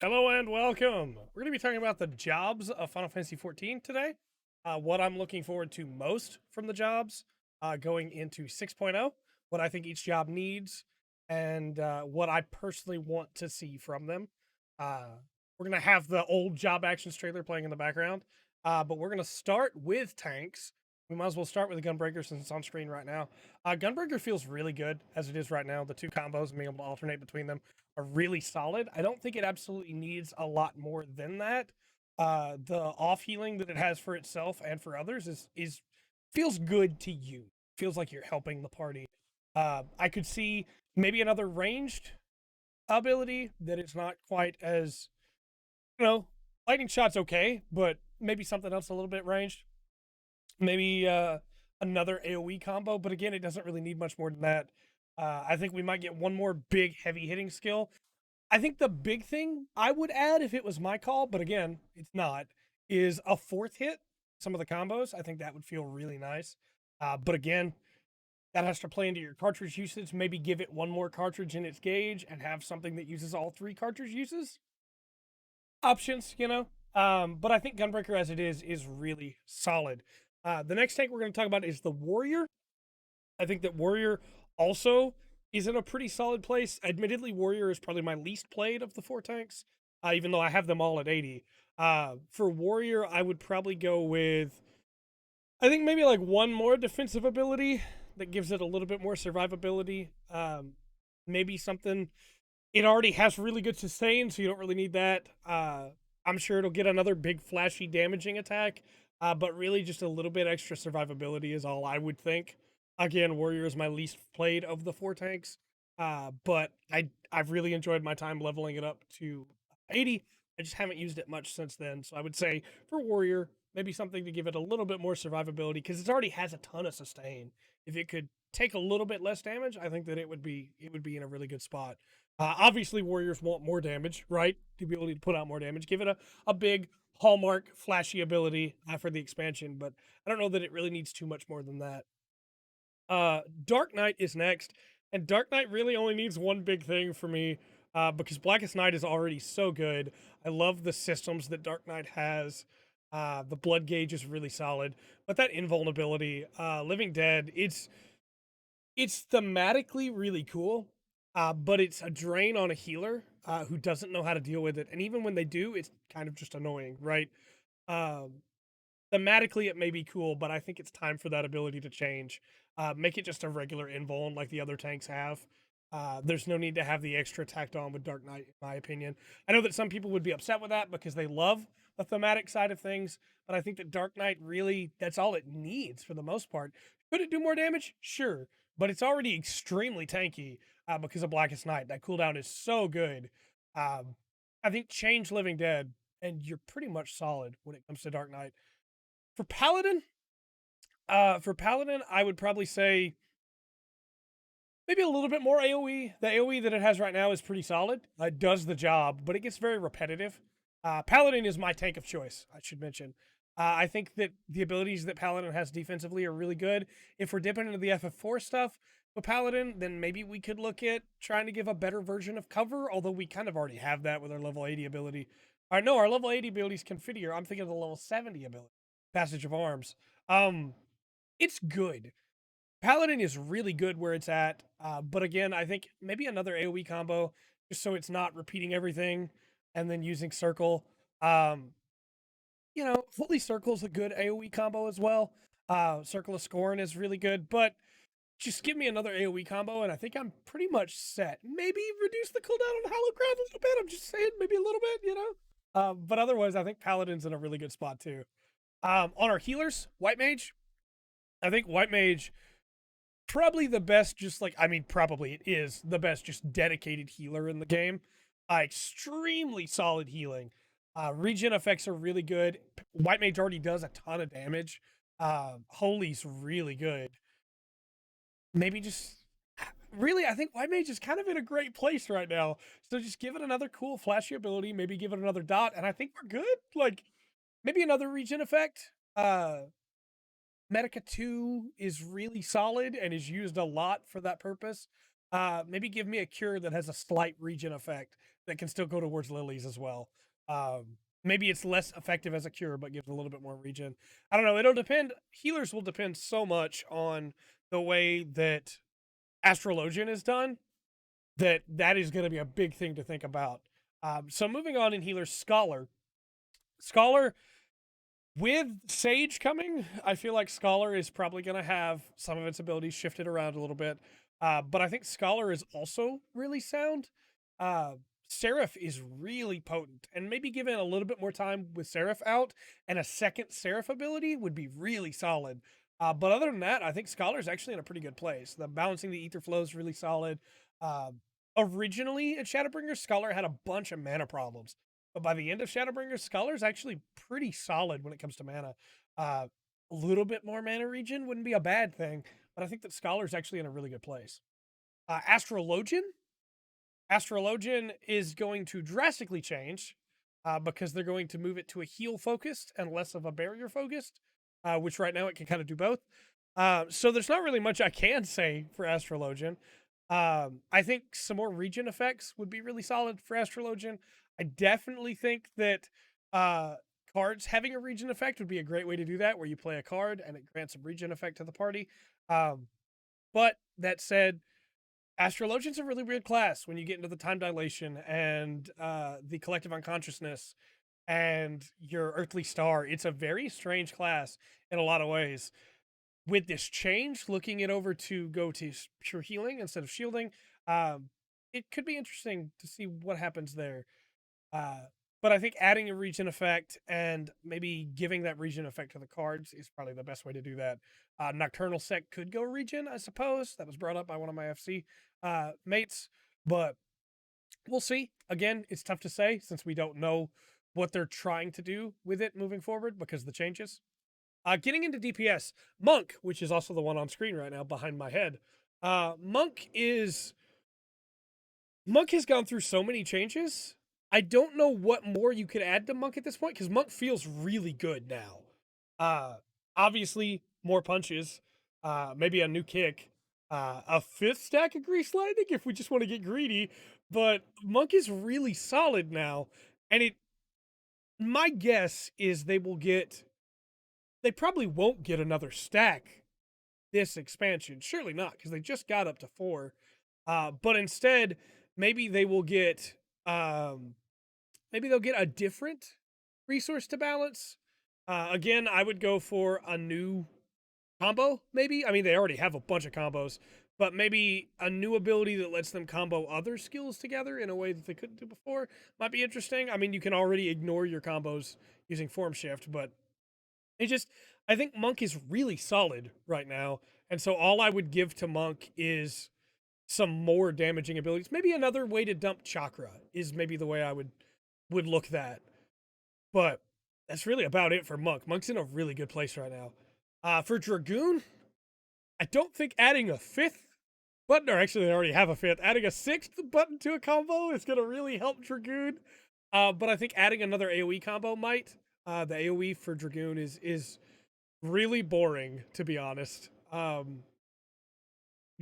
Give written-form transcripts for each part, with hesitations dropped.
Hello and welcome. We're going to be talking about the jobs of Final Fantasy XIV today. What I'm looking forward to most from the jobs going into 6.0, what I think each job needs, and what I personally want to see from them. Uh, we're going to have the old job actions trailer playing in the background, but we're going to start with tanks. We might as well start with the Gunbreaker since it's on screen right now. Gunbreaker feels really good as it is right now. The two combos and being able to alternate between them are really solid. I don't think it absolutely needs a lot more than that. The off healing that it has for itself and for others is feels good to you. Feels like you're helping the party. I could see maybe another ranged ability that it's not quite as lightning shot's okay, but maybe something else a little bit ranged. Maybe another AoE combo, but again, it doesn't really need much more than that. I think we might get one more big heavy hitting skill. I think the big thing I would add, if it was my call, but again, it's not, is a fourth hit. Some of the combos, I think that would feel really nice. But again, that has to play into your cartridge usage. Maybe give it one more cartridge in its gauge and have something that uses all three cartridge uses. Options, But I think Gunbreaker as it is really solid. The next tank we're going to talk about is the Warrior. I think that Warrior also is in a pretty solid place. Admittedly, Warrior is probably my least played of the four tanks, even though I have them all at 80. For Warrior, I would probably go with, I think maybe like one more defensive ability that gives it a little bit more survivability. Maybe something, it already has really good sustain, so you don't really need that. I'm sure it'll get another big flashy damaging attack, but really just a little bit extra survivability is all I would think. Again, Warrior is my least played of the four tanks, but I've really enjoyed my time leveling it up to 80. I just haven't used it much since then, so I would say for Warrior, maybe something to give it a little bit more survivability because it already has a ton of sustain. If it could take a little bit less damage, I think that it would be in a really good spot. Obviously, Warriors want more damage, right? To be able to put out more damage. Give it a big hallmark, flashy ability for the expansion, but I don't know that it really needs too much more than that. Dark Knight is next, and Dark Knight really only needs one big thing for me because Blackest Night is already so good. I love the systems that Dark Knight has. The blood gauge is really solid, but that invulnerability, Living Dead, it's thematically really cool, but it's a drain on a healer who doesn't know how to deal with it. And even when they do, it's kind of just annoying, right? Um, Thematically, it may be cool, but I think it's time for that ability to change. Make it just a regular invuln like the other tanks have. There's no need to have the extra tacked on with Dark Knight, in my opinion. I know that some people would be upset with that because they love the thematic side of things, but I think that Dark Knight really, that's all it needs for the most part. Could it do more damage? Sure, but it's already extremely tanky because of Blackest Night. That cooldown is so good. I think change Living Dead, and you're pretty much solid when it comes to Dark Knight. For Paladin, I would probably say maybe a little bit more AoE. The AoE that it has right now is pretty solid. It does the job, but it gets very repetitive. Paladin is my tank of choice, I should mention. I think that the abilities that Paladin has defensively are really good. If we're dipping into the FF4 stuff with Paladin, then maybe we could look at trying to give a better version of cover, although we kind of already have that with our level 80 ability. No, our level 80 ability is Confiteor. I'm thinking of the level 70 ability, Passage of Arms. Um, it's good. Paladin is really good where it's at, but again, I think maybe another AoE combo, just so it's not repeating everything and then using Circle. Um, Holy Circle is a good AoE combo as well. Circle of Scorn is really good, but just give me another AoE combo, and I think I'm pretty much set. Maybe reduce the cooldown on Holocraft a little bit. I'm just saying, maybe a little bit. But otherwise, I think Paladin's in a really good spot too. On our healers, White Mage. I think White Mage probably the best, probably it is the best just dedicated healer in the game. Extremely solid healing. Regen effects are really good. White Mage already does a ton of damage. Holy's really good. Maybe just really, I think White Mage is kind of in a great place right now. So just give it another cool flashy ability, maybe give it another dot, and I think we're good. Like maybe another regen effect. Medica 2 is really solid and is used a lot for that purpose. maybe give me a cure that has a slight regen effect that can still go towards lilies as well. Maybe it's less effective as a cure, but gives a little bit more regen. I don't know. It'll depend. Healers will depend so much on the way that Astrologian is done that is going to be a big thing to think about. So moving on in healers, Scholar with Sage coming, I feel like Scholar is probably going to have some of its abilities shifted around a little bit. But I think Scholar is also really sound. Seraph is really potent, and maybe given a little bit more time with Seraph out and a second Seraph ability would be really solid. But other than that, I think Scholar is actually in a pretty good place. The balancing the ether flow is really solid. Originally at Shadowbringers, Scholar had a bunch of mana problems. But by the end of Shadowbringers, Scholar is actually pretty solid when it comes to mana. A little bit more mana regen wouldn't be a bad thing, but I think that Scholar is actually in a really good place. Astrologian is going to drastically change because they're going to move it to a heal focused and less of a barrier focused, which right now it can kind of do both. So there's not really much I can say for Astrologian. I think some more regen effects would be really solid for Astrologian. I definitely think that cards having a regen effect would be a great way to do that, where you play a card and it grants a regen effect to the party. But that said, Astrologian's a really weird class when you get into the time dilation and the collective unconsciousness and your earthly star. It's a very strange class in a lot of ways. With this change, looking it over to go to pure healing instead of shielding, it could be interesting to see what happens there. But I think adding a regen effect and maybe giving that regen effect to the cards is probably the best way to do that. Nocturnal Sect could go regen, I suppose. That was brought up by one of my FC mates, but we'll see. Again, it's tough to say since we don't know what they're trying to do with it moving forward because of the changes. Getting into DPS, Monk, which is also the one on screen right now behind my head. Monk has gone through so many changes. I don't know what more you could add to Monk at this point because Monk feels really good now. Obviously, more punches, maybe a new kick, a 5th stack of Grease Lightning if we just want to get greedy. But Monk is really solid now, and my guess is they probably won't get another stack this expansion. Surely not, because they just got up to 4. But instead, maybe they will get maybe they'll get a different resource to balance. Again, I would go for a new combo, maybe. I mean, they already have a bunch of combos, but maybe a new ability that lets them combo other skills together in a way that they couldn't do before might be interesting. I mean, you can already ignore your combos using Form Shift, but I think Monk is really solid right now. And so all I would give to Monk is some more damaging abilities. Maybe another way to dump Chakra is maybe the way I would look that. But that's really about it for Monk. Monk's in a really good place right now. For Dragoon, I don't think adding a 5th button, or actually they already have a 5th, adding a 6th button to a combo is going to really help Dragoon. But I think adding another AoE combo might. The AoE for Dragoon is really boring, to be honest.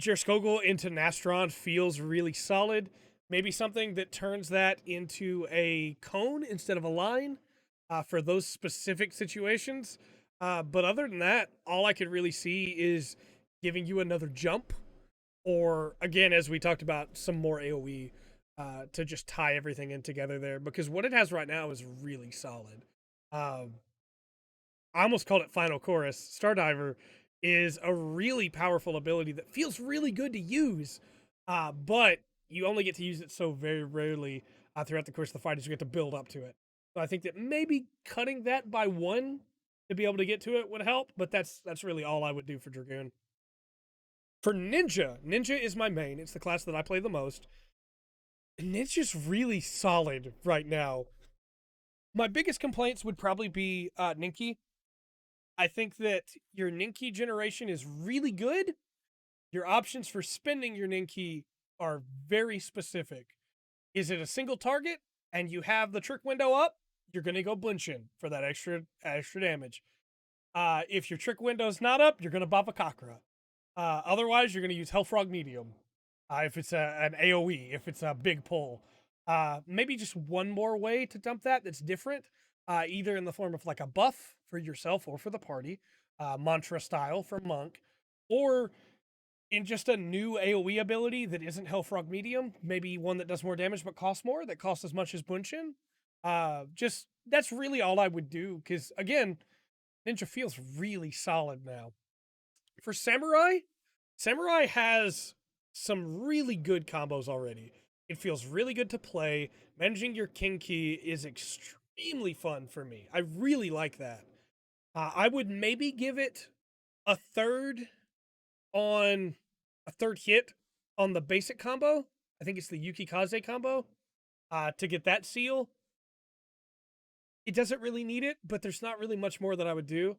Jerskogul into Nastron feels really solid. Maybe something that turns that into a cone instead of a line for those specific situations. But other than that, all I could really see is giving you another jump. Or, again, as we talked about, some more AoE to just tie everything in together there. Because what it has right now is really solid. I almost called it Final Chorus. Stardiver is a really powerful ability that feels really good to use, but you only get to use it so very rarely throughout the course of the fight as you get to build up to it. So I think that maybe cutting that by 1 to be able to get to it would help, but that's really all I would do for Dragoon. For Ninja is my main. It's the class that I play the most. Ninja's really solid right now. My biggest complaints would probably be Ninki. I think that your Ninki generation is really good. Your options for spending your Ninki are very specific. Is it a single target and you have the trick window up? You're going to go Blinchin for that extra damage. If your trick window's not up, you're going to Bavakakra. Otherwise, you're going to use Hellfrog Medium. if it's an AoE, if it's a big pull. Maybe just one more way to dump that's different, either in the form of like a buff for yourself or for the party, mantra style for Monk, or in just a new AoE ability that isn't Hellfrog Medium, maybe one that does more damage but costs more, that costs as much as Bunshin. Just that's really all I would do, because again, Ninja feels really solid now. For Samurai, Samurai has some really good combos already. It feels really good to play. Managing your King Key is extremely fun for me. I really like that. I would maybe give it a third on a third hit on the basic combo. I think it's the Yuki Kaze combo to get that seal. It doesn't really need it, but there's not really much more that I would do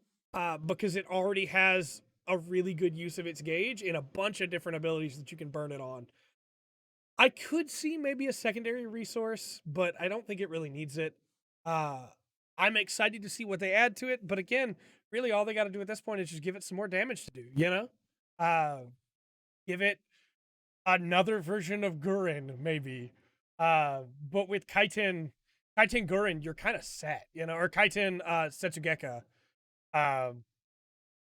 because it already has a really good use of its gauge in a bunch of different abilities that you can burn it on. I could see maybe a secondary resource, but I don't think it really needs it. I'm excited to see what they add to it, but again, really all they got to do at this point is just give it some more damage to do, you know? Give it another version of Gurren, maybe. But with Kaiten Gurren, you're kind of set, you know, or Kaiten Setsugeka.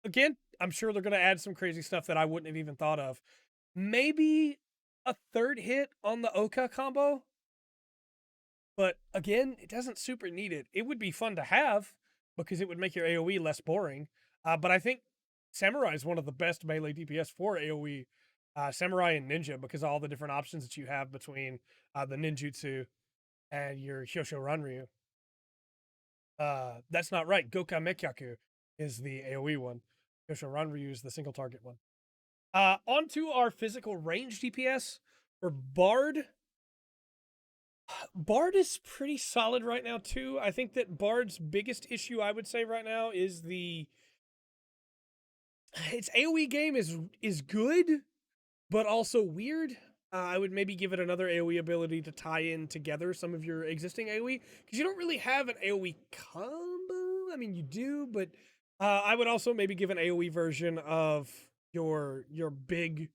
Again, I'm sure they're going to add some crazy stuff that I wouldn't have even thought of. Maybe a third hit on the Oka combo. But again, it doesn't super need it. It would be fun to have because it would make your AoE less boring. But I think Samurai is one of the best melee DPS for AoE. Samurai and Ninja, because of all the different options that you have between the ninjutsu and your Hyosho Ranryu. That's not right. Goka Mekyaku is the AoE one. Hyosho Ranryu is the single target one. Onto our physical range DPS for Bard. Bard is pretty solid right now too. I think that Bard's biggest issue, I would say right now, is its AoE game is good, but also weird. I would maybe give it another AoE ability to tie in together some of your existing AoE, because you don't really have an AoE combo. I mean, you do, but I would also maybe give an AoE version of your big.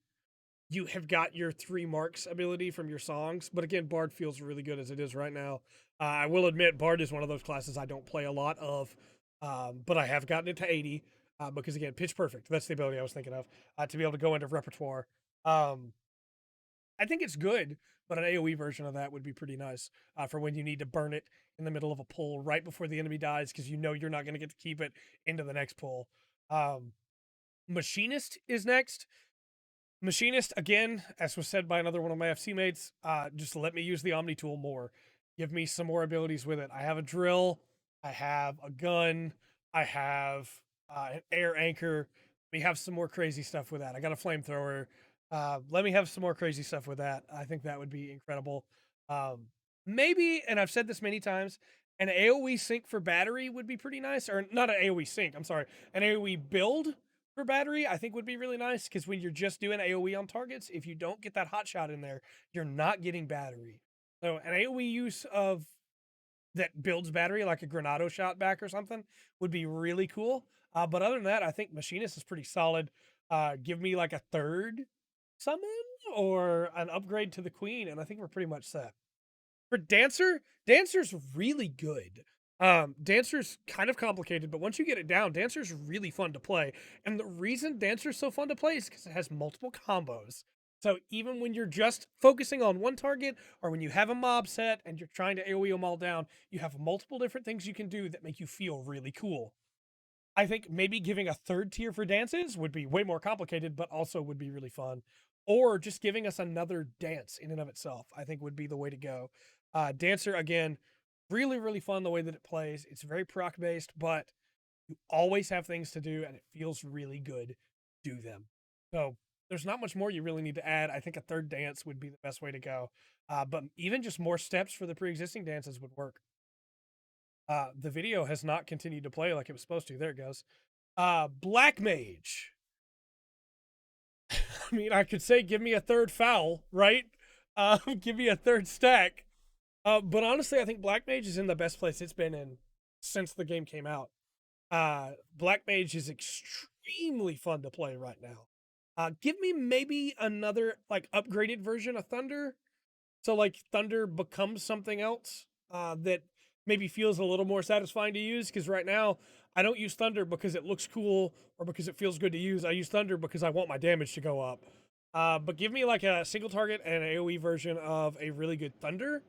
You have got your 3 marks ability from your songs, but again, Bard feels really good as it is right now. I will admit, Bard is one of those classes I don't play a lot of, but I have gotten it to 80 because again, Pitch Perfect. That's the ability I was thinking of to be able to go into repertoire. I think it's good, but an AoE version of that would be pretty nice for when you need to burn it in the middle of a pull right before the enemy dies, because you know you're not going to get to keep it into the next pull. Machinist is next. Machinist, again, as was said by another one of my FC mates, just let me use the Omni tool more. Give me some more abilities with it. I have a drill, I have a gun, I have an air anchor. We have some more crazy stuff with that. I got a flamethrower. Let me have some more crazy stuff with that. I think that would be incredible. Maybe, and I've said this many times, an AoE sync for battery would be pretty nice. Or not an AoE sync, I'm sorry. An AoE build for battery, I think would be really nice, because when you're just doing AoE on targets, if you don't get that hot shot in there, you're not getting battery. So an AoE use of that builds battery, like a Granado shot back or something, would be really cool. But other than that, I think Machinist is pretty solid. Give me like a third summon or an upgrade to the Queen, and I think we're pretty much set. For Dancer's really good. Dancer's kind of complicated, but once you get it down, Dancer's really fun to play. And the reason Dancer's so fun to play is because it has multiple combos. So even when you're just focusing on one target, or when you have a mob set and you're trying to AoE them all down, you have multiple different things you can do that make you feel really cool. I think maybe giving a third tier for dances would be way more complicated, but also would be really fun. Or just giving us another dance in and of itself, I think would be the way to go. Dancer, again, really, really fun the way that it plays. It's very proc based, but you always have things to do, and it feels really good. Do them. So there's not much more you really need to add. I think a third dance would be the best way to go. But even just more steps for the pre-existing dances would work. The video has not continued to play like it was supposed to. There it goes. Black Mage. I mean, I could say give me a third foul, right? Give me a third stack. But honestly, I think Black Mage is in the best place it's been in since the game came out. Black Mage is extremely fun to play right now. Give me maybe another like upgraded version of Thunder. So like Thunder becomes something else that maybe feels a little more satisfying to use. Because right now I don't use Thunder because it looks cool or because it feels good to use. I use Thunder because I want my damage to go up. But give me like a single target and AoE version of a really good Thunder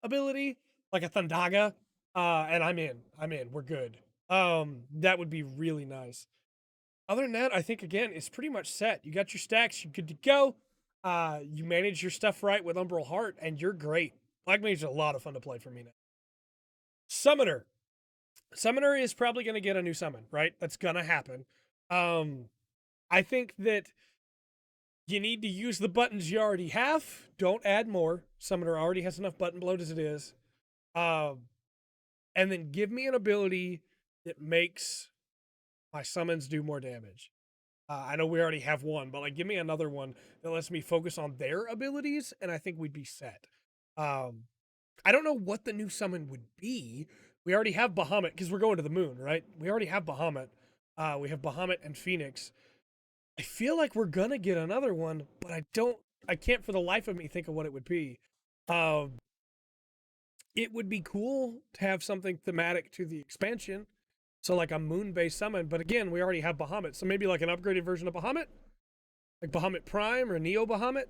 ability, like a Thundaga, and I'm in. I'm in. We're good. That would be really nice. Other than that, I think again it's pretty much set. You got your stacks, you're good to go. You manage your stuff right with Umbral Heart, and you're great. Black Mage is a lot of fun to play for me now. Summoner. Summoner is probably going to get a new summon, right? That's going to happen. I think that you need to use the buttons you already have. Don't add more. Summoner already has enough button bloat as it is. And then give me an ability that makes my summons do more damage. I know we already have one, but like give me another one that lets me focus on their abilities, and I think we'd be set. I don't know what the new summon would be. We already have Bahamut because we're going to the moon, right? We already have Bahamut. We have Bahamut and Phoenix. I feel like we're gonna get another one, but I can't for the life of me think of what it would be. It would be cool to have something thematic to the expansion. So like a moon-based summon, but again, we already have Bahamut. So maybe like an upgraded version of Bahamut, like Bahamut Prime or Neo Bahamut.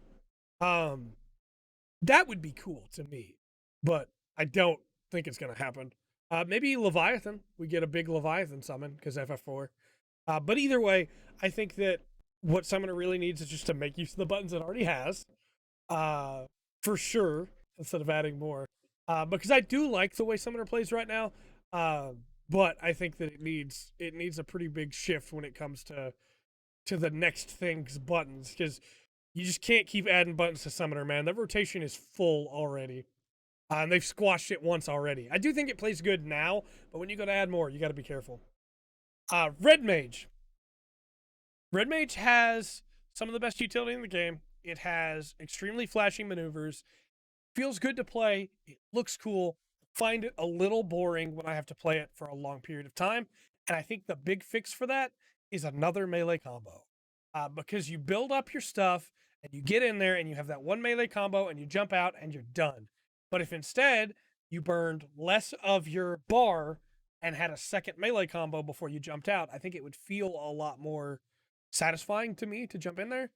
That would be cool to me, but I don't think it's gonna happen. Maybe Leviathan. We get a big Leviathan summon because FF4. But either way, I think that what Summoner really needs is just to make use of the buttons it already has, for sure, instead of adding more. Because I do like the way Summoner plays right now. But I think that it needs a pretty big shift when it comes to the next thing's buttons, because you just can't keep adding buttons to Summoner, man. That rotation is full already. And they've squashed it once already. I do think it plays good now, but when you go to add more, you got to be careful. Red Mage. Red Mage has some of the best utility in the game. It has extremely flashy maneuvers. Feels good to play. It looks cool. Find it a little boring when I have to play it for a long period of time. And I think the big fix for that is another melee combo. Because you build up your stuff and you get in there and you have that one melee combo and you jump out and you're done. But if instead you burned less of your bar and had a second melee combo before you jumped out, I think it would feel a lot more satisfying to me to jump in there.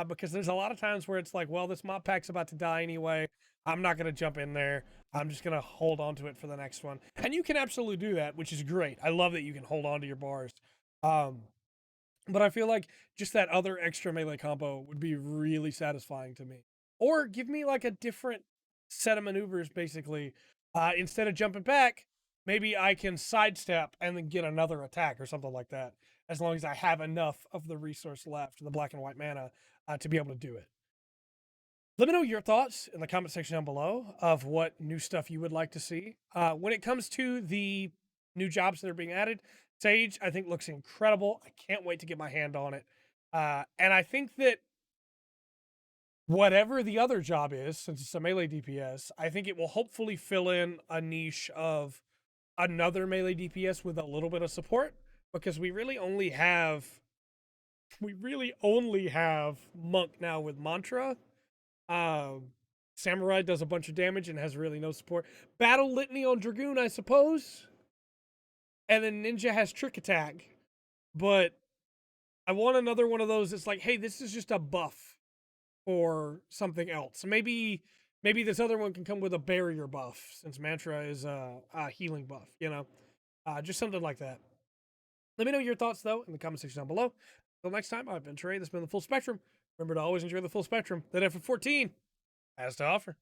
Because there's a lot of times where it's like, well, this mob pack's about to die anyway. I'm not going to jump in there. I'm just going to hold on to it for the next one. And you can absolutely do that, which is great. I love that you can hold on to your bars. But I feel like just that other extra melee combo would be really satisfying to me. Or give me like a different set of maneuvers, basically. Instead of jumping back, maybe I can sidestep and then get another attack or something like that, as long as I have enough of the resource left, the black and white mana, to be able to do it. Let me know your thoughts in the comment section down below of what new stuff you would like to see. When it comes to the new jobs that are being added, Sage, I think, looks incredible. I can't wait to get my hand on it. And I think that whatever the other job is, since it's a melee DPS, I think it will hopefully fill in a niche of another melee DPS with a little bit of support, because we really only have Monk now with Mantra. Samurai does a bunch of damage and has really no support. Battle Litany on Dragoon, I suppose. And then Ninja has Trick Attack. But I want another one of those that's like, hey, this is just a buff for something else. Maybe this other one can come with a barrier buff, since Mantra is a healing buff, you know? Just something like that. Let me know your thoughts, though, in the comment section down below. Until next time, I've been Trey. This has been the Full Spectrum. Remember to always enjoy the full spectrum that FF14 has to offer.